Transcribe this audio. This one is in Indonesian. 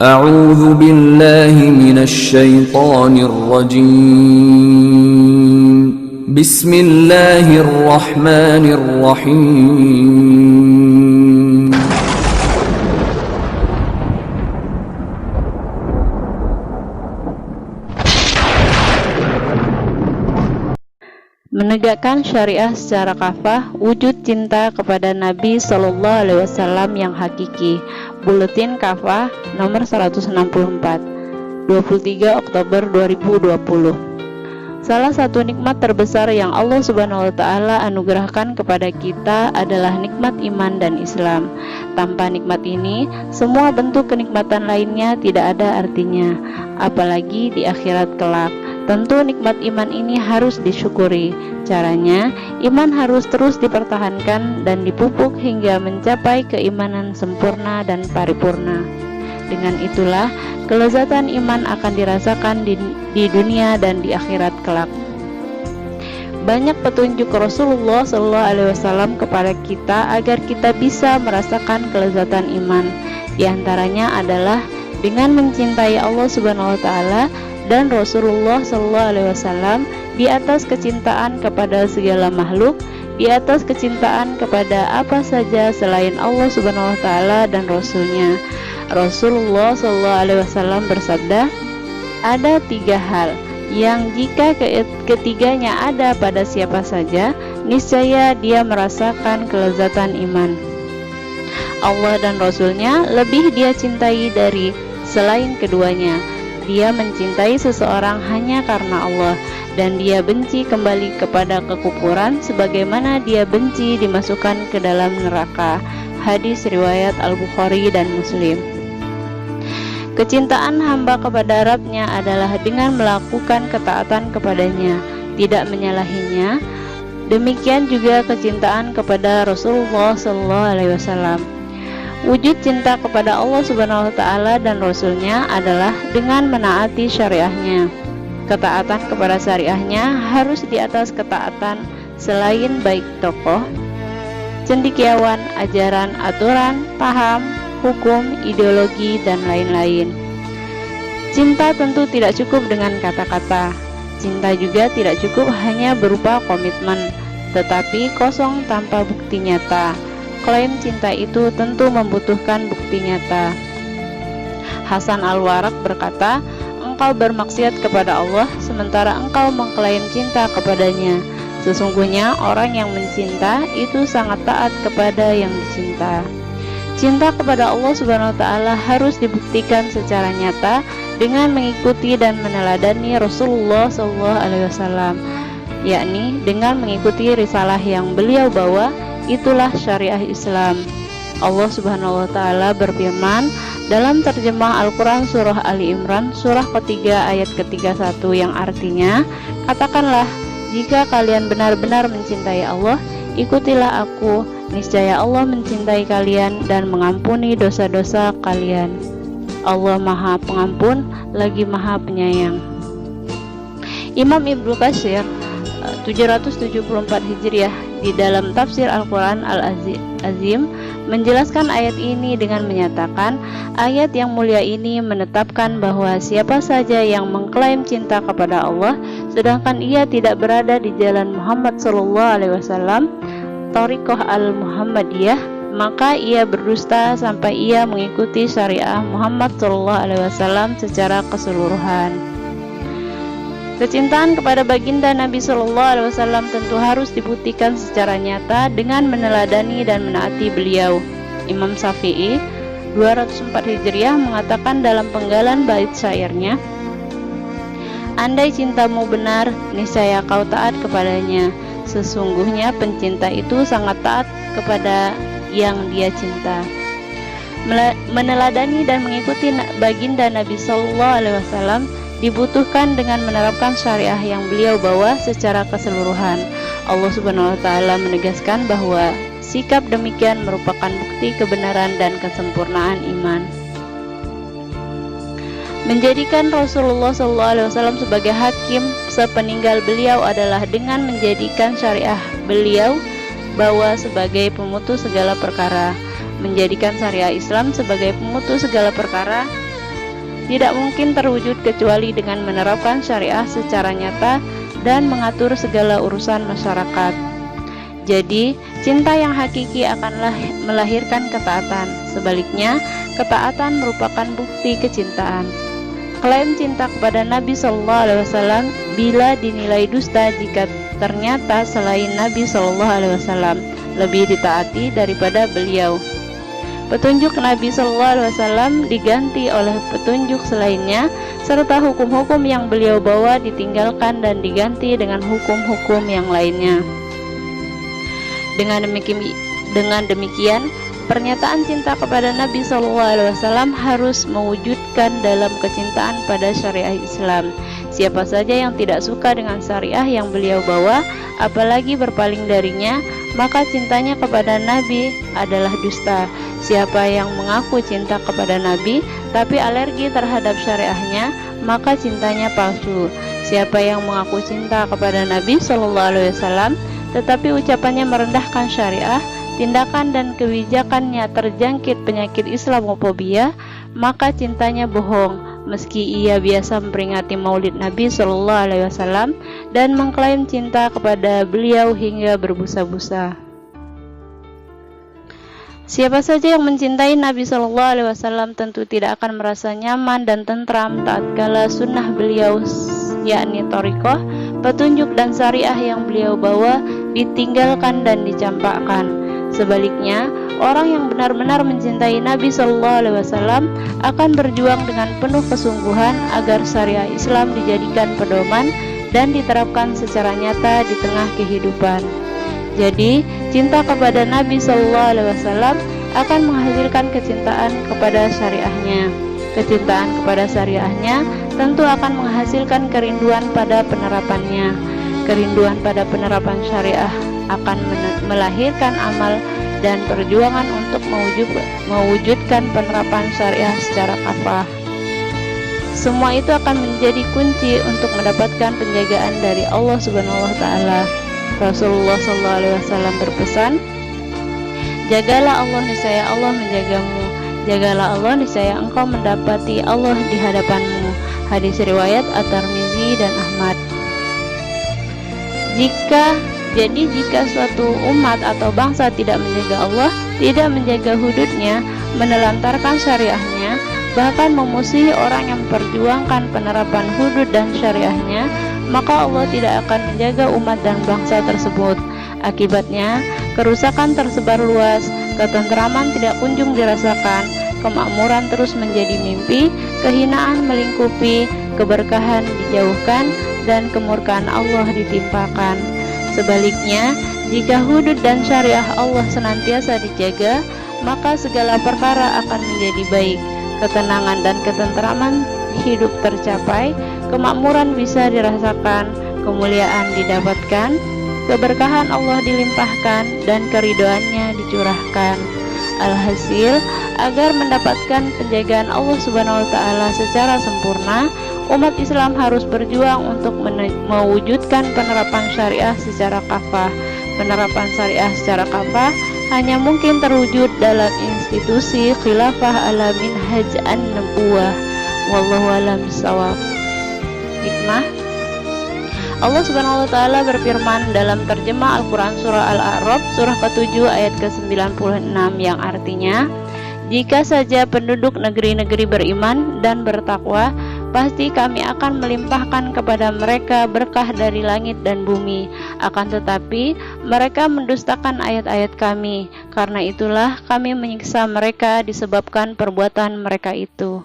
أعوذ بالله من الشيطان الرجيم بسم الله الرحمن الرحيم Menegakkan syariah secara kafah, wujud cinta kepada Nabi Sallallahu Alaihi Wasallam yang hakiki. Buletin Kafah nomor 164, 23 Oktober 2020. Salah satu nikmat terbesar yang Allah Subhanahu wa Ta'ala anugerahkan kepada kita adalah nikmat iman dan Islam. Tanpa nikmat ini, semua bentuk kenikmatan lainnya tidak ada artinya, apalagi di akhirat kelak. Tentu nikmat iman ini harus disyukuri. Caranya, iman harus terus dipertahankan dan dipupuk hingga mencapai keimanan sempurna dan paripurna. Dengan itulah, kelezatan iman akan dirasakan di dunia dan di akhirat kelak. Banyak petunjuk Rasulullah SAW kepada kita agar kita bisa merasakan kelezatan iman. Di antaranya adalah dengan mencintai Allah Subhanahu wa Ta'ala dan Rasulullah SAW di atas kecintaan kepada segala makhluk, di atas kecintaan kepada apa saja selain Allah Subhanahu wa Ta'ala dan Rasulnya. Rasulullah SAW bersabda, ada 3 hal yang jika ketiganya ada pada siapa saja, niscaya dia merasakan kelezatan iman. Allah dan Rasulnya lebih dia cintai dari selain keduanya. Dia mencintai seseorang hanya karena Allah, dan dia benci kembali kepada kekufuran sebagaimana dia benci dimasukkan ke dalam neraka. Hadis riwayat Al-Bukhari dan Muslim. Kecintaan hamba kepada Rabb-Nya adalah dengan melakukan ketaatan kepadanya, tidak menyalahinya. Demikian juga kecintaan kepada Rasulullah SAW. Wujud cinta kepada Allah Subhanahu wa Ta'ala dan Rasulnya adalah dengan menaati syariahnya. Ketaatan kepada syariahnya harus di atas ketaatan selain baik tokoh, cendekiawan, ajaran, aturan, paham, hukum, ideologi, dan lain-lain. Cinta tentu tidak cukup dengan kata-kata. Cinta juga tidak cukup hanya berupa komitmen, tetapi kosong tanpa bukti nyata. Klaim cinta itu tentu membutuhkan bukti nyata. Hasan Al-Warraq berkata, engkau bermaksiat kepada Allah sementara engkau mengklaim cinta kepadanya. Sesungguhnya orang yang mencinta itu sangat taat kepada yang dicinta. Cinta kepada Allah Subhanahu wa Ta'ala harus dibuktikan secara nyata dengan mengikuti dan meneladani Rasulullah SAW, yakni dengan mengikuti risalah yang beliau bawa. Itulah syariah Islam. Allah Subhanahu wa Ta'ala berfirman dalam terjemah Al-Quran surah Ali Imran surah ketiga ayat ke-31 yang artinya, katakanlah, jika kalian benar-benar mencintai Allah, ikutilah aku, niscaya Allah mencintai kalian dan mengampuni dosa-dosa kalian. Allah Maha Pengampun lagi Maha Penyayang. Imam Ibnu Katsir 774 Hijriah di dalam tafsir Al-Quran Al-Azim menjelaskan ayat ini dengan menyatakan, ayat yang mulia ini menetapkan bahwa siapa saja yang mengklaim cinta kepada Allah sedangkan ia tidak berada di jalan Muhammad SAW, Thariqah Al-Muhammadiyah, maka ia berdusta sampai ia mengikuti syariah Muhammad SAW secara keseluruhan. Kecintaan kepada baginda Nabi SAW tentu harus dibuktikan secara nyata dengan meneladani dan menaati beliau. Imam Syafi'i 204 Hijriah mengatakan dalam penggalan bait syairnya, andai cintamu benar, niscaya kau taat kepadanya. Sesungguhnya pencinta itu sangat taat kepada yang dia cinta. Meneladani dan mengikuti baginda Nabi SAW dibutuhkan dengan menerapkan syariah yang beliau bawa secara keseluruhan. Allah Subhanahu wa Ta'ala menegaskan bahwa sikap demikian merupakan bukti kebenaran dan kesempurnaan iman. Menjadikan Rasulullah SAW sebagai hakim sepeninggal beliau adalah dengan menjadikan syariah beliau bawa sebagai pemutus segala perkara. Menjadikan syariah Islam sebagai pemutus segala perkara tidak mungkin terwujud kecuali dengan menerapkan syariah secara nyata dan mengatur segala urusan masyarakat. Jadi, cinta yang hakiki akanlah melahirkan ketaatan. Sebaliknya, ketaatan merupakan bukti kecintaan. Klaim cinta kepada Nabi SAW bila dinilai dusta jika ternyata selain Nabi SAW lebih ditaati daripada beliau. Petunjuk Nabi SAW diganti oleh petunjuk selainnya, serta hukum-hukum yang beliau bawa ditinggalkan dan diganti dengan hukum-hukum yang lainnya. Dengan demikian, pernyataan cinta kepada Nabi SAW harus mewujudkan dalam kecintaan pada syariah Islam. Siapa saja yang tidak suka dengan syariah yang beliau bawa, apalagi berpaling darinya, maka cintanya kepada Nabi adalah dusta. Siapa yang mengaku cinta kepada Nabi tapi alergi terhadap syariahnya, maka cintanya palsu. Siapa yang mengaku cinta kepada Nabi SAW tetapi ucapannya merendahkan syariah, tindakan dan kebijakannya terjangkit penyakit Islamofobia, maka cintanya bohong. Meski ia biasa memperingati Maulid Nabi SAW dan mengklaim cinta kepada beliau hingga berbusa-busa. Siapa saja yang mencintai Nabi SAW tentu tidak akan merasa nyaman dan tentram tatkala sunnah beliau, yakni thariqah, petunjuk dan syariah yang beliau bawa ditinggalkan dan dicampakkan. Sebaliknya, orang yang benar-benar mencintai Nabi SAW akan berjuang dengan penuh kesungguhan agar syariah Islam dijadikan pedoman dan diterapkan secara nyata di tengah kehidupan. Jadi, cinta kepada Nabi SAW akan menghasilkan kecintaan kepada syariahnya. Kecintaan kepada syariahnya tentu akan menghasilkan kerinduan pada penerapannya. Kerinduan pada penerapan syariah akan melahirkan amal dan perjuangan untuk mewujudkan penerapan syariah secara kafah. Semua itu akan menjadi kunci untuk mendapatkan penjagaan dari Allah Subhanahu wa taala. Rasulullah SAW berpesan, "Jagalah Allah, niscaya Allah menjagamu. Jagalah Allah, niscaya engkau mendapati Allah di hadapanmu." Hadis riwayat At-Tirmizi dan Ahmad. Jika suatu umat atau bangsa tidak menjaga Allah, tidak menjaga hududnya, menelantarkan syariahnya, bahkan memusuhi orang yang memperjuangkan penerapan hudud dan syariahnya, maka Allah tidak akan menjaga umat dan bangsa tersebut. Akibatnya, kerusakan tersebar luas, ketentraman tidak kunjung dirasakan, kemakmuran terus menjadi mimpi, kehinaan melingkupi, keberkahan dijauhkan, dan kemurkaan Allah ditimpakan. Sebaliknya, jika hudud dan syariah Allah senantiasa dijaga, maka segala perkara akan menjadi baik. Ketenangan dan ketentraman hidup tercapai, kemakmuran bisa dirasakan, kemuliaan didapatkan, keberkahan Allah dilimpahkan, dan keridhoannya dicurahkan. Alhasil, agar mendapatkan penjagaan Allah Subhanahu wa taala secara sempurna, umat Islam harus berjuang untuk mewujudkan penerapan syariah secara kafah. Penerapan syariah secara kafah hanya mungkin terwujud dalam institusi khilafah ala minhaj an-nubuwah. Wallahu a'lam bishawab. Hikmah, Allah Subhanahu wa taala berfirman dalam terjemah Al-Qur'an surah Al-A'raf surah ke-7 ayat ke-96 yang artinya, "Jika saja penduduk negeri-negeri beriman dan bertakwa, pasti kami akan melimpahkan kepada mereka berkah dari langit dan bumi. Akan tetapi mereka mendustakan ayat-ayat kami. Karena itulah kami menyiksa mereka disebabkan perbuatan mereka itu."